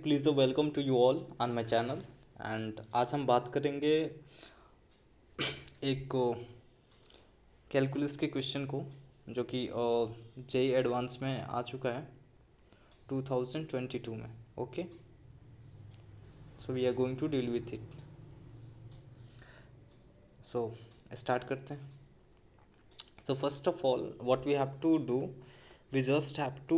Please welcome to you all on my channel. And आज हम बात करेंगे एक कैलकुलस के क्वेश्चन को जो कि जेई एडवांस में आ चुका है 2022 में। Okay, so we are going to deal with it. So start करते हैं। So first of all what we have to do, we just have to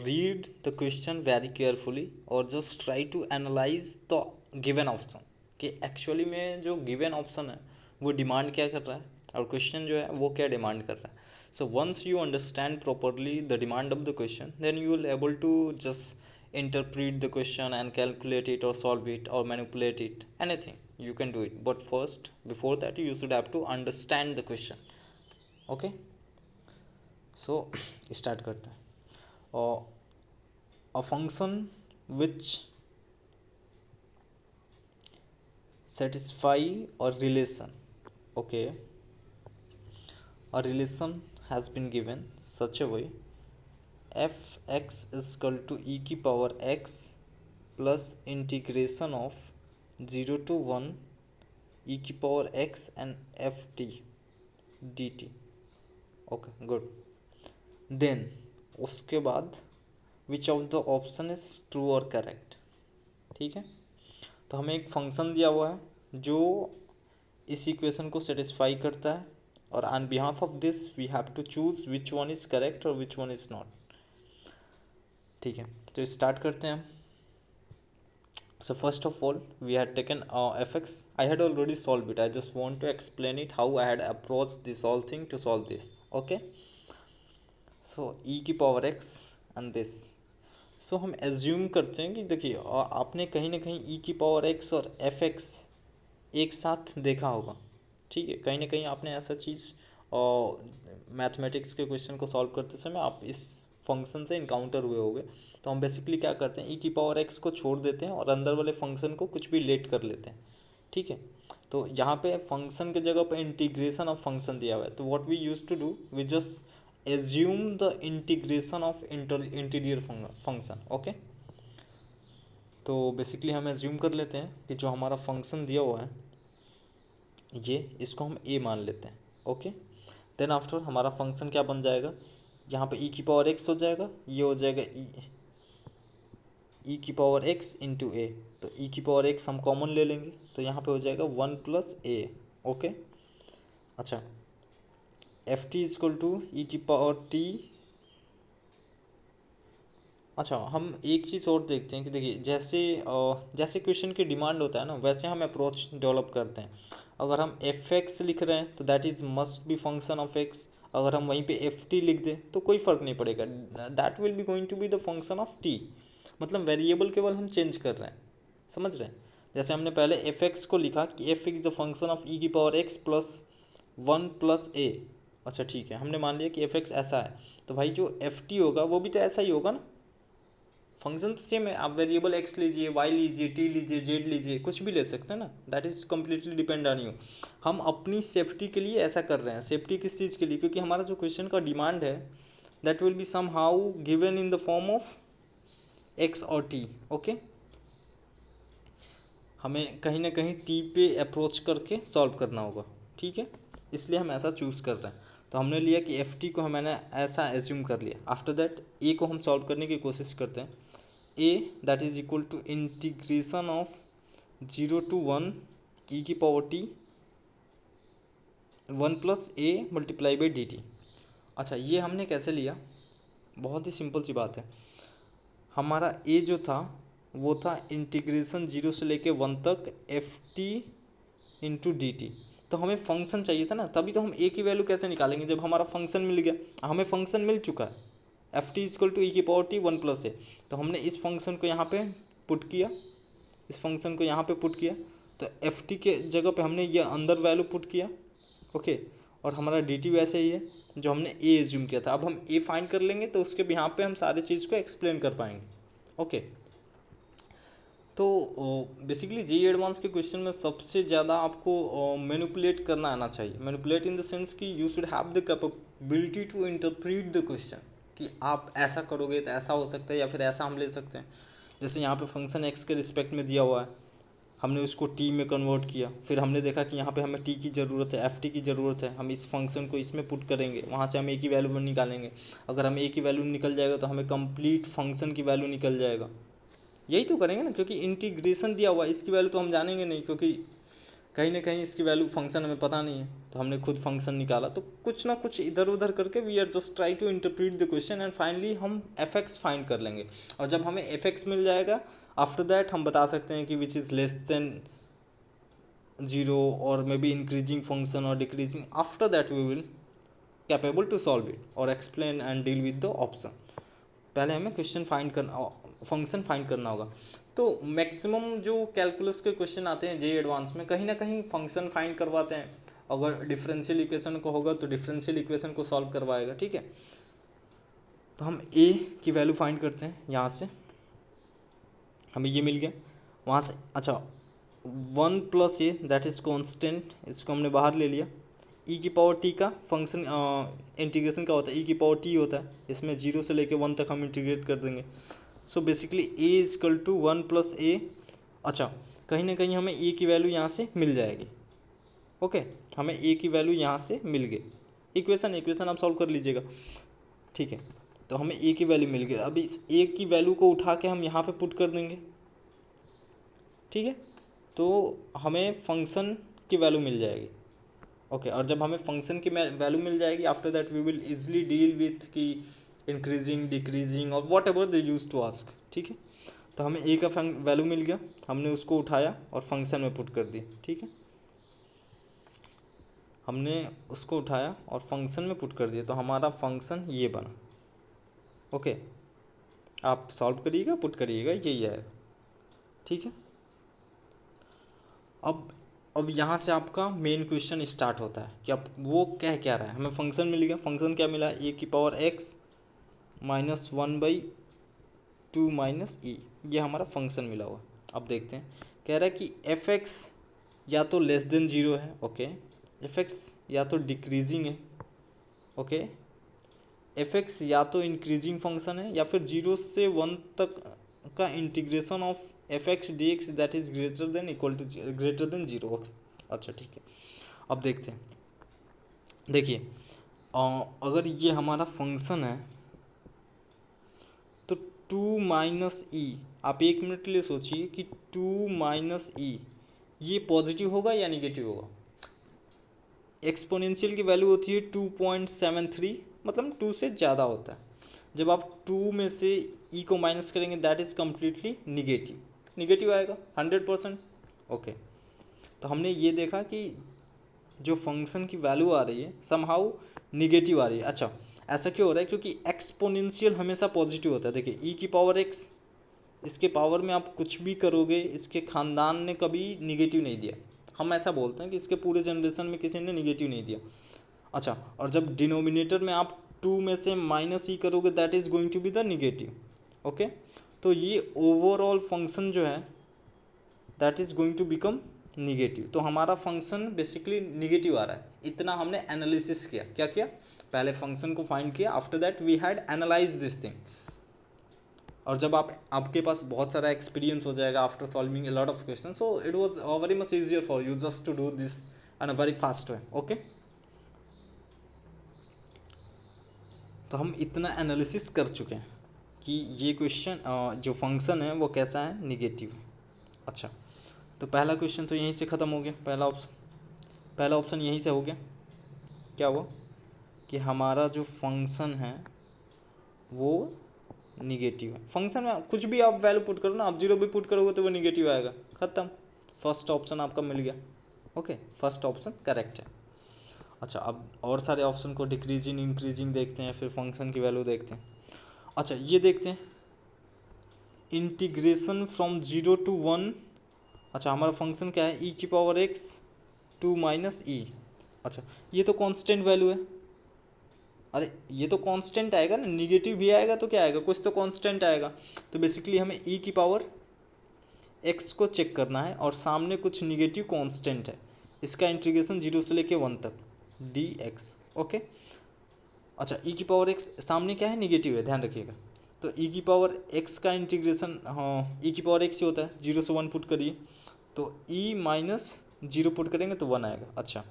read the question very carefully और just try to analyze the given option कि actually में जो given option है वो demand क्या कर रहा है और क्वेश्चन जो है वो क्या डिमांड कर रहा है। So once you understand properly the demand of the question then you will able to just interpret the question and calculate it or solve it or manipulate it, anything you can do it, but first before that you should have to understand the question. Okay, so start करते हैं। A function which satisfy a relation, okay, a relation has been given such a way fx is equal to e की power x plus integration of 0 to 1 e की power x and ft dt. okay, good. Then उसके बाद which of the option is true और correct. ठीक है, तो हमें एक फंक्शन दिया हुआ है जो इस इक्वेशन को सेटिस्फाई करता है और on behalf of this we have to choose which one is correct और विच वन इज नॉट। ठीक है, तो स्टार्ट करते हैं। So first of all we had taken fx. I had already solved it. I just want to explain it how I had approached this whole thing to solve this. Okay, सो ई की power x and this. सो हम assume करते हैं कि देखिए आपने कहीं ना कहीं ई की पावर एक्स और एफ एक्स एक साथ देखा होगा। ठीक है, कहीं ना कहीं आपने ऐसा चीज़ मैथमेटिक्स के क्वेश्चन को सॉल्व करते समय आप इस फंक्शन से इनकाउंटर हुए होंगे। तो हम बेसिकली क्या करते हैं, ई की पावर एक्स को छोड़ देते हैं और अंदर वाले फंक्शन को कुछ भी लेट कर लेते हैं। ठीक है, तो यहाँ पे फंक्शन के जगह पे इंटीग्रेशन ऑफ फंक्शन दिया हुआ है, तो what we use to do, we just assume the integration of interior function. Okay, तो बेसिकली हम एज्यूम कर लेते हैं कि जो हमारा फंक्शन दिया हुआ है ये, इसको हम a मान लेते हैं। ओके, देन आफ्टर हमारा फंक्शन क्या बन जाएगा, यहाँ पे e की पावर x हो जाएगा, ये हो जाएगा e की पावर x इंटू ए। तो e की पावर x हम कॉमन ले लेंगे तो यहाँ पे हो जाएगा 1 प्लस a। ओके, अच्छा, एफ टी इजक्वल टू ई की पावर टी। अच्छा, हम एक चीज़ और देखते हैं कि देखिए जैसे क्वेश्चन की डिमांड होता है ना, वैसे हम अप्रोच डेवलप करते हैं। अगर हम एफ एक्स लिख रहे हैं तो that is must be function of x, अगर हम वहीं पे एफ टी लिख दें तो कोई फ़र्क नहीं पड़ेगा, that will be going to be the function of T. मतलब वेरिएबल केवल हम चेंज कर रहे हैं, समझ रहे हैं। जैसे हमने पहले एफ एक्स को लिखा कि f is the function of e की power x plus 1 plus a. अच्छा ठीक है, हमने मान लिया कि एफ एक्स ऐसा है, तो भाई जो एफ टी होगा वो भी तो ऐसा ही होगा ना, फंक्शन तो सेम है। आप वेरिएबल एक्स लीजिए, वाई लीजिए, टी लीजिए, जेड लीजिए, कुछ भी ले सकते हैं ना, that is completely depend on you. हम अपनी सेफ्टी के लिए ऐसा कर रहे हैं। सेफ्टी किस चीज़ के लिए, क्योंकि हमारा जो क्वेश्चन का डिमांड है that will be somehow given in the form of X और टी। ओके, हमें कहीं ना कहीं टी पे अप्रोच करके सॉल्व करना होगा। ठीक है, इसलिए हम ऐसा चूज़ कर रहे हैं। तो हमने लिया कि एफ टी को मैंने ऐसा एज्यूम कर लिया। आफ्टर दैट ए को हम सॉल्व करने की कोशिश करते हैं। A that is equal to integration of 0 to 1 e की power t 1 plus a multiply by d t. अच्छा, ये हमने कैसे लिया, बहुत ही सिंपल सी बात है। हमारा ए जो था वो था इंटीग्रेशन 0 से लेके 1 तक F T into D T. तो हमें फंक्शन चाहिए था ना, तभी तो हम ए की वैल्यू कैसे निकालेंगे जब हमारा फंक्शन मिल गया। हमें फंक्शन मिल चुका है, एफ टी इजक्वल टू ई की पावर टी 1 प्लस ए। तो हमने इस फंक्शन को यहाँ पे पुट किया, इस फंक्शन को यहाँ पे पुट किया, तो एफ टी के जगह पे हमने ये अंदर वैल्यू पुट किया। ओके, और हमारा डी टी वैसे ही है जो हमने ए एज्यूम किया था। अब हम ए फाइंड कर लेंगे तो उसके यहाँ पे हम सारी चीज़ को एक्सप्लेन कर पाएंगे। ओके, तो बेसिकली जे एडवांस के क्वेश्चन में सबसे ज़्यादा आपको मैनिपुलेट करना आना चाहिए। मैनिपुलेट इन द सेंस कि you should have the capability to interpret the question, कि आप ऐसा करोगे तो ऐसा हो सकता है या फिर ऐसा हम ले सकते हैं। जैसे यहाँ पे फंक्शन एक्स के रिस्पेक्ट में दिया हुआ है, हमने उसको टी में कन्वर्ट किया, फिर हमने देखा कि यहाँ पे हमें टी की ज़रूरत है, एफ टी की ज़रूरत है, हम इस फंक्शन को इसमें पुट करेंगे, वहाँ से हम ए की वैल्यू निकालेंगे। अगर हम ए की वैल्यू निकल जाएगा तो हमें कंप्लीट फंक्शन की वैल्यू निकल जाएगा। यही तो करेंगे ना, क्योंकि इंटीग्रेशन दिया हुआ है, इसकी वैल्यू तो हम जानेंगे नहीं, क्योंकि कहीं ना कहीं इसकी वैल्यू फंक्शन हमें पता नहीं है, तो हमने खुद फंक्शन निकाला। तो कुछ ना कुछ इधर उधर करके we are just try to interpret the question and finally हम एफ एक्स फाइंड कर लेंगे। और जब हमें एफ एक्स मिल जाएगा, आफ्टर दैट हम बता सकते हैं कि विच इज़ लेस देन 0 और मे बी इंक्रीजिंग फंक्शन और decreasing. After that we will capable to solve it और explain and deal with the option. पहले हमें क्वेश्चन फाइंड करना, फंक्शन फाइंड करना होगा। तो मैक्सिमम जो कैलकुलस के क्वेश्चन आते हैं जे एडवांस में, कहीं ना कहीं फंक्शन फाइंड करवाते हैं। अगर डिफरेंशियल इक्वेशन को होगा तो डिफरेंशियल इक्वेशन को सॉल्व करवाएगा, ठीक है। तो हम ए की वैल्यू फाइंड करते हैं, यहाँ से हमें ये मिल गया, वहाँ से अच्छा 1 plus A that is constant, इसको हमने बाहर ले लिया। ई की पावर टी का फंक्शन इंटीग्रेशन का होता है, ई की पावर टी होता है, इसमें 0 से लेके 1 तक हम इंटीग्रेट कर देंगे। So basically a is equal to 1 plus a. अच्छा, कहीं ना कहीं हमें ए की वैल्यू यहाँ से मिल जाएगी। ओके, हमें ए की वैल्यू यहाँ से मिल गई। इक्वेशन आप सॉल्व कर लीजिएगा, ठीक है। तो हमें ए की वैल्यू मिल गई। अब इस ए की वैल्यू को उठा के हम यहाँ पे पुट कर देंगे, ठीक है। तो हमें फंक्शन की वैल्यू मिल जाएगी। ओके, और जब हमें फंक्शन की वैल्यू मिल जाएगी, after that we will easily deal with की इंक्रीजिंग डिक्रीजिंग और whatever they use to ask, ठीक है। तो हमें ए का वैल्यू मिल गया, हमने उसको उठाया और फंक्शन में पुट कर दी, ठीक है। हमने उसको उठाया और फंक्शन में पुट कर दिया, तो हमारा फंक्शन ये बना। ओके, आप सॉल्व करिएगा, पुट करिएगा, यही आएगा, ठीक है। अब यहाँ से आपका मेन क्वेश्चन स्टार्ट होता है कि अब वो कह क्या रहा है। हमें फंक्शन मिल गया, फंक्शन क्या मिला, ए की पावर एक्स माइनस 1/2 माइनस ई, ये हमारा फंक्शन मिला हुआ। अब देखते हैं, कह रहा है कि एफ एक्स या तो लेस देन 0 है, ओके, एफ एक्स या तो डिक्रीजिंग है, ओके, एफ एक्स या तो इंक्रीजिंग फंक्शन है, या फिर 0 से 1 तक का integration of F X D X that is greater than equal to greater than 0। अच्छा, ठीक है। अब देखते हैं, देखिए अगर ये हमारा फंक्शन है तो 2 माइनस ई, आप 1 मिनट के लिए सोचिए कि 2 माइनस ई ये पॉजिटिव होगा या निगेटिव होगा। एक्सपोनेंशियल की वैल्यू होती है 2.73, मतलब 2 से ज़्यादा होता है। जब आप 2 में से ई को माइनस करेंगे दैट इज़ कम्प्लीटली निगेटिव आएगा 100%। ओके, तो हमने ये देखा कि जो फंक्शन की वैल्यू आ रही है समहाउ निगेटिव आ रही है। अच्छा, ऐसा क्यों हो रहा है, क्योंकि एक्सपोनेंशियल हमेशा पॉजिटिव होता है। देखिए ई की पावर एक्स, इसके पावर में आप कुछ भी करोगे, इसके ख़ानदान ने कभी निगेटिव नहीं दिया। हम ऐसा बोलते हैं कि इसके पूरे जनरेशन में किसी ने निगेटिव नहीं दिया। अच्छा, और जब डिनोमिनेटर में आप 2 में से माइनस ई करोगे that is going to be the negative. Okay, तो ये ओवरऑल फंक्शन जो है that is going to become negative. तो हमारा फंक्शन बेसिकली निगेटिव आ रहा है। इतना हमने एनालिसिस किया, क्या किया, पहले फंक्शन को फाइंड किया, after that we had analyse this thing. और जब आपके पास बहुत सारा एक्सपीरियंस हो जाएगा after solving a lot of question, so it was very much easier for you just to do this in a very fast way. Okay, तो हम इतना एनालिसिस कर चुके हैं कि ये क्वेश्चन जो फंक्शन है वो कैसा है, निगेटिव है। अच्छा, तो पहला क्वेश्चन तो यहीं से ख़त्म हो गया। पहला ऑप्शन यहीं से हो गया। क्या हुआ कि हमारा जो फंक्शन है वो निगेटिव है। फंक्शन में कुछ भी आप वैल्यू पुट करो ना, आप 0 भी पुट करोगे तो वो निगेटिव आएगा, ख़त्म। फर्स्ट ऑप्शन आपका मिल गया। ओके, फर्स्ट ऑप्शन करेक्ट है। अच्छा, अब और सारे ऑप्शन को डिक्रीजिंग इंक्रीजिंग देखते हैं, फिर फंक्शन की वैल्यू देखते हैं। अच्छा, ये देखते हैं इंटीग्रेशन फ्रॉम 0 to 1। अच्छा, हमारा फंक्शन क्या है, ई की पावर एक्स 2 माइनस ई। अच्छा, ये तो कांस्टेंट वैल्यू है। अरे ये तो कांस्टेंट आएगा ना, निगेटिव भी आएगा तो क्या आएगा, कुछ तो कांस्टेंट आएगा। तो बेसिकली हमें ई की पावर एक्स को चेक करना है और सामने कुछ निगेटिव कांस्टेंट है, इसका इंटीग्रेशन 0 से लेके 1 तक डी एक्स। ओके, अच्छा, ई की पावर एक्स सामने क्या है, निगेटिव है, ध्यान रखिएगा। तो ई की पावर एक्स का इंटीग्रेशन, हाँ ई की पावर एक्स ही होता है, 0 से 1 पुट करिए तो ई माइनस 0 पुट करेंगे तो 1 आएगा। अच्छा,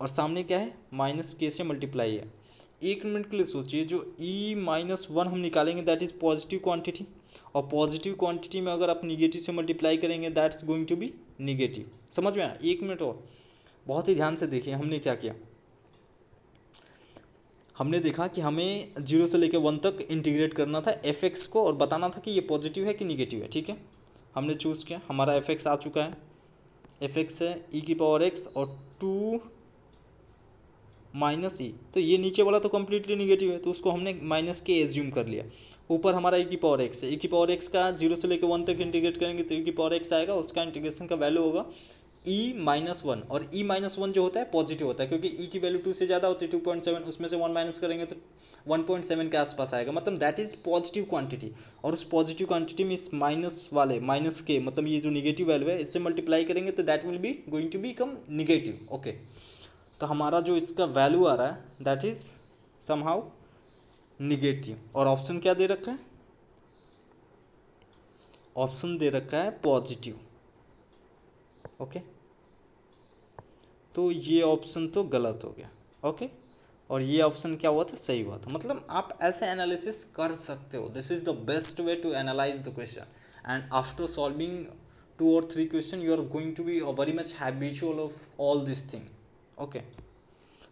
और सामने क्या है, माइनस के से मल्टीप्लाई है। 1 मिनट के लिए सोचिए, जो ई माइनस 1 हम निकालेंगे दैट इज पॉजिटिव क्वांटिटी, और पॉजिटिव क्वांटिटी में अगर आप निगेटिव से मल्टीप्लाई करेंगे that's going to be negative. समझ में आया? 1 मिनट और बहुत ही ध्यान से देखिए हमने क्या किया। हमने देखा कि हमें 0 से लेकर 1 तक इंटीग्रेट करना था एफ एक्स को और बताना था कि ये पॉजिटिव है कि निगेटिव है। ठीक है, हमने चूज़ किया, हमारा एफ एक्स आ चुका है, एफ एक्स है ई की पावर एक्स और 2 माइनस ई, तो ये नीचे वाला तो कम्प्लीटली निगेटिव है तो उसको हमने माइनस के एज्यूम कर लिया। ऊपर हमारा ई की पावर एक्स है, ई की पावर एक्स का 0 से लेकर 1 तक इंटीग्रेट करेंगे तो ई की पावर एक्स आएगा, उसका इंटीग्रेशन का वैल्यू होगा ई माइनस 1, और ई माइनस 1 जो होता है पॉजिटिव होता है क्योंकि ई की वैल्यू 2 से ज़्यादा होती है 2.7, उसमें से 1 माइनस करेंगे तो 1.7 के आसपास आएगा, मतलब दैट इज पॉजिटिव क्वांटिटी। और उस पॉजिटिव क्वांटिटी में इस माइनस वाले माइनस के मतलब ये जो निगेटिव वैल्यू है इससे मल्टीप्लाई करेंगे तो that will be going to become negative. Okay, तो हमारा जो इसका वैल्यू आ रहा है दैट इज समहाउ निगेटिव, और ऑप्शन क्या दे रखा है, ऑप्शन दे रखा है पॉजिटिव। ओके, तो ये ऑप्शन तो गलत हो गया। ओके, और ये ऑप्शन क्या हुआ था, सही हुआ था। मतलब आप ऐसे एनालिसिस कर सकते हो, this is the best way to analyse the question, and after solving 2 or 3 question you are going to be very much habitual of all this thing. Okay,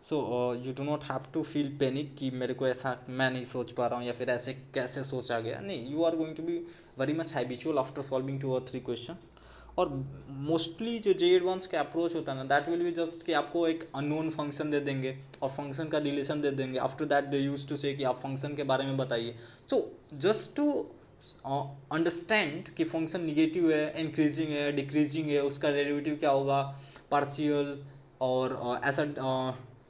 so you do not have to feel panic कि मेरे को ऐसा मैं नहीं सोच पा रहा हूँ या फिर ऐसे कैसे सोचा गया, नहीं, you are going to be very much habitual after solving 2 or 3 question. और मोस्टली जो जे एडवांस का अप्रोच होता है ना दैट विल बी जस्ट कि आपको एक अननोन फंक्शन दे देंगे और फंक्शन का रिलेशन दे देंगे, after that they use to say कि आप फंक्शन के बारे में बताइए। सो जस्ट टू अंडरस्टैंड कि फंक्शन निगेटिव है, इंक्रीजिंग है, डिक्रीजिंग है, उसका डेरिवेटिव क्या होगा, पार्शियल, और ऐसा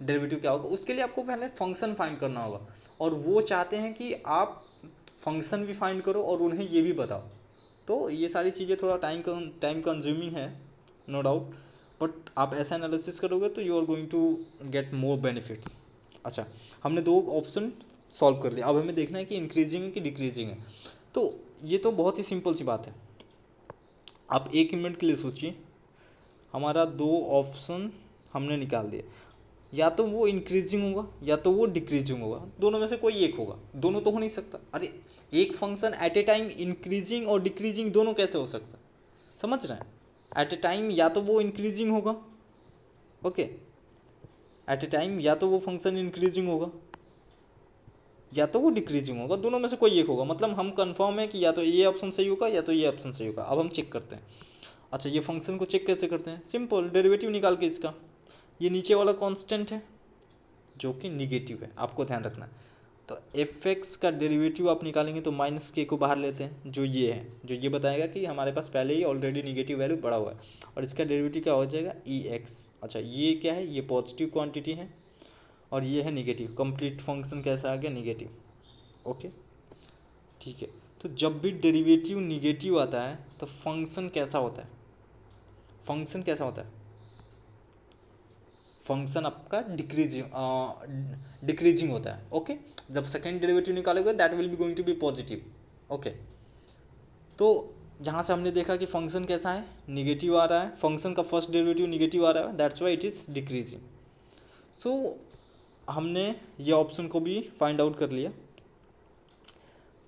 डेरिवेटिव क्या होगा, उसके लिए आपको पहले फंक्शन फाइंड करना होगा। और वो चाहते हैं कि आप फंक्शन भी फाइंड करो और उन्हें ये भी बताओ। तो ये सारी चीज़ें थोड़ा टाइम कंज्यूमिंग है, नो डाउट, बट आप ऐसा एनालिसिस करोगे तो you are going to get more benefits. अच्छा, हमने 2 ऑप्शन सॉल्व कर लिया, अब हमें देखना है कि इंक्रीजिंग है कि डिक्रीजिंग है। तो ये तो बहुत ही सिंपल सी बात है, आप 1 मिनट के लिए सोचिए, हमारा 2 ऑप्शन हमने निकाल दिए, या तो वो इंक्रीजिंग होगा या तो वो डिक्रीजिंग होगा, दोनों में से कोई एक होगा, दोनों तो हो नहीं सकता। अरे एक function at A time increasing और डिक्रीजिंग दोनों कैसे हो सकता है, समझ रहे हैं? एट ए टाइम या तो वो इंक्रीजिंग होगा, ओके, एट ए टाइम या तो वो फंक्शन इंक्रीजिंग होगा या तो वो डिक्रीजिंग होगा, दोनों में से कोई एक होगा। मतलब हम कंफर्म है कि या तो ये ऑप्शन सही होगा या तो ये ऑप्शन सही होगा। अब हम चेक करते हैं। अच्छा, ये फंक्शन को चेक कैसे करते हैं, सिंपल, डेरिवेटिव निकाल के इसका, ये नीचे वाला कांस्टेंट है जो कि निगेटिव है, आपको ध्यान रखना है। तो एफ एक्स का डेरिवेटिव आप निकालेंगे तो माइनस के को बाहर लेते हैं, जो ये है, जो ये बताएगा कि हमारे पास पहले ही ऑलरेडी निगेटिव वैल्यू बढ़ा हुआ है, और इसका डेरिवेटिव क्या हो जाएगा, ई एक्स। अच्छा, ये क्या है, ये पॉजिटिव क्वांटिटी है और ये है निगेटिव, कंप्लीट फंक्शन कैसा आ गया, निगेटिव। ओके, ठीक है, तो जब भी डेरिवेटिव निगेटिव आता है तो फंक्शन कैसा होता है, फंक्शन कैसा होता है, फंक्शन आपका डिक्रीजिंग होता है। ओके, जब सेकेंड डेरिवेटिव निकालोगे that will be going to be positive. Okay, तो यहाँ से हमने देखा कि फंक्शन कैसा है, निगेटिव आ रहा है, फंक्शन का फर्स्ट डेरिवेटिव निगेटिव आ रहा है, that's why it is decreasing. So हमने ये ऑप्शन को भी फाइंड आउट कर लिया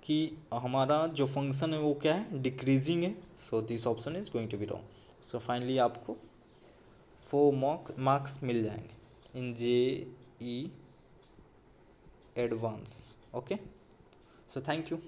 कि हमारा जो फंक्शन है वो क्या है, डिक्रीजिंग है, so this option is going to be wrong. So finally आपको 4 मार्क्स मिल जाएंगे in JEE advance. Okay, so thank you.